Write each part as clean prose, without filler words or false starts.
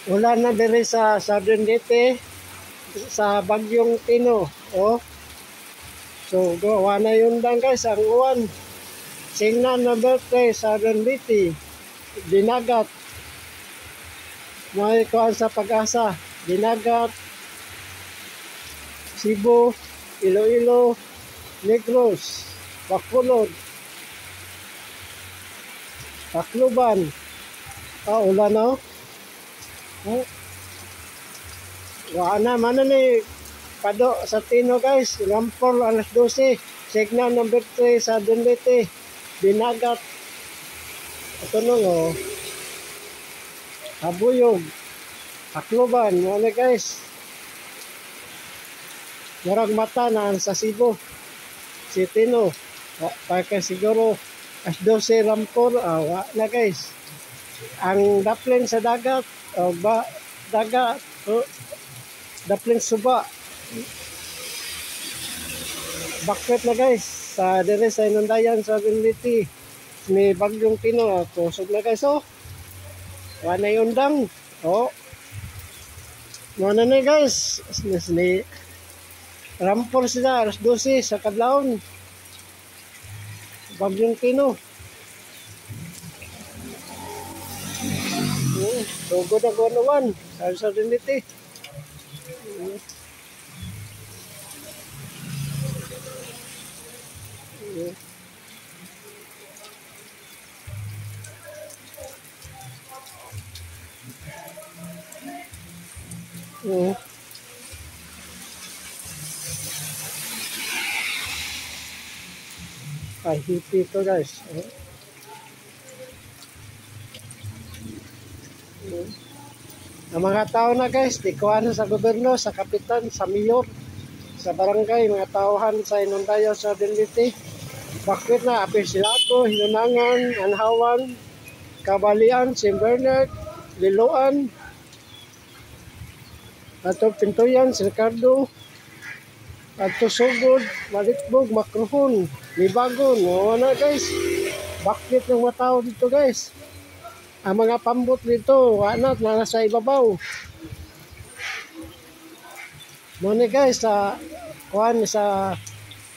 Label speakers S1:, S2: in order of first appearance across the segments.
S1: Ulan na diri sa Southern Leyte sa Bagyong Tino. Oh. So, gawa na yun lang guys, ang uwan. Singna na birthday, Southern Leyte. Dinagat. May kuhan sa Pag-asa. Dinagat. Cebu, Iloilo, Negros, Bacolod, Tacloban. Ulan na. Oh. Wala na, mana ni Pado sa Tino guys. Rampol, alas 12. Signal number 3 sa Dunlete. Dinagat. Ito nung Habuyog. Tacloban. Wala guys. Murag mata na sa Cebu. Si Tino. Pagka siguro as 12 Rampol. Wala guys. Ang daplin sa dagat. Dagat. Daplin suba. Bakwet na guys. Sa dire sa inundayan sa Dunlete. May Bagyong Tino. Kusog na guys. Wala yung undang. Mana na guys. Ni Rampol sila. Alas 12 sa Kadlaon. Bagyong Tino. Tugod na guwan sa Dunlete. Ay, hippie ito guys. Ang mga tao na guys, tikuhan sa gobyerno, sa kapitan, sa mayor, sa barangay, mga tauhan sa inundayo sa Dunlete. Bakwet na, Apil Silaco, Hinunangan, Anhawan, Kabalian, St. Bernard, Liloan, Ato Pintuyan, Ricardo, Ato Sugod, Malitbog, Makruhon, Libagon. Wala guys. Bakwet ng mga tao dito guys. Ang mga pambot dito, wala na nasa ibabaw. Muna guys, sa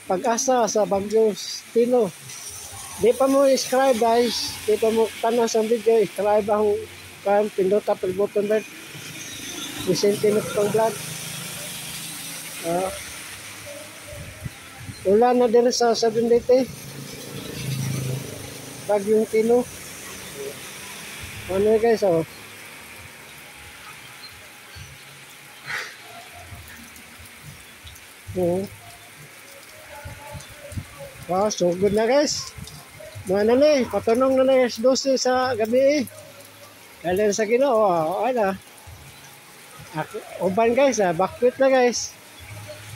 S1: Pag-asa, sa Bagyong Tino. Di pa mo subscribe guys. Di pa mo tanong sa video. Subscribe ang pindota per button red. Vicente Nagpang Vlog. Ulan na din sa Dunlete. Bagyong Tino. Ano guys, so good na guys. Mga na patunong na alas 12 sa gabi. Dahil sa Ginoo, ano. Uban guys, bakwit na guys.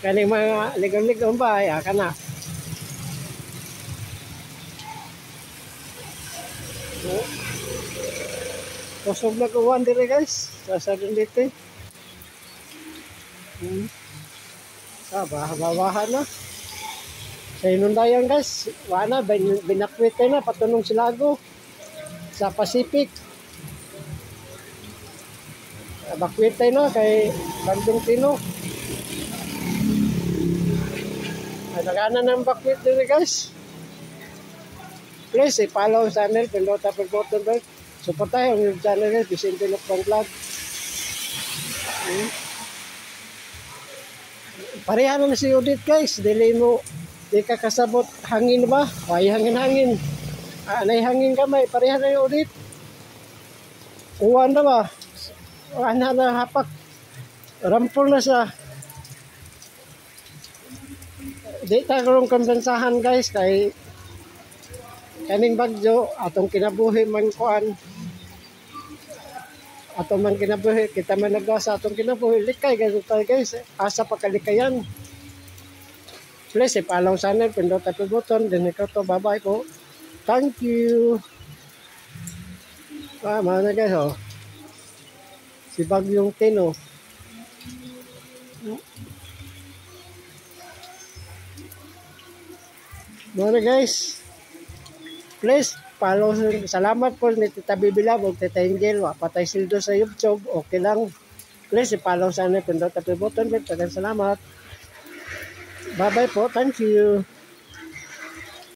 S1: Kaning mga ligong-ligong ba, ka na. Kusog na kuwan dire guys, sa Dunlete. Babahan na. Sa inundayan guys, wala na, binakwit na, patunong Silago. Sa Pacific. Bakwit na kay Bagyong Tino. Nagana ng bakwit dire guys. Please, i-follow sa channel, pindota per button bell. Support tayo ang channel guys, Vicente Nagpang Vlog. Pareha na si Udit guys, di ka kasabot hangin ba? Ay hangin. Anay hangin kamay, pareha na yung Udit. Uwan na ba? Uwan na hapak. Rampol na siya. Di tayo kumpensahan guys, kay kaning bagyo, atong kinabuhi man kuan. Atong man kinabuhi, kita man nagasa atong kinabuhi. Likay guys, asa pagkalikayan. Please, ipalaw channel, pindot at button, din ikaw to, bye-bye po. Thank you. Mga na guys, si Bagyong Tino. Mga na guys, please, follow. Salamat po ni Tita Bibilab o Tita Angel. Patay sildo sa YouTube. Okay lang. Please, i-follow sana. Pindot at button. Salamat. Bye-bye po. Thank you.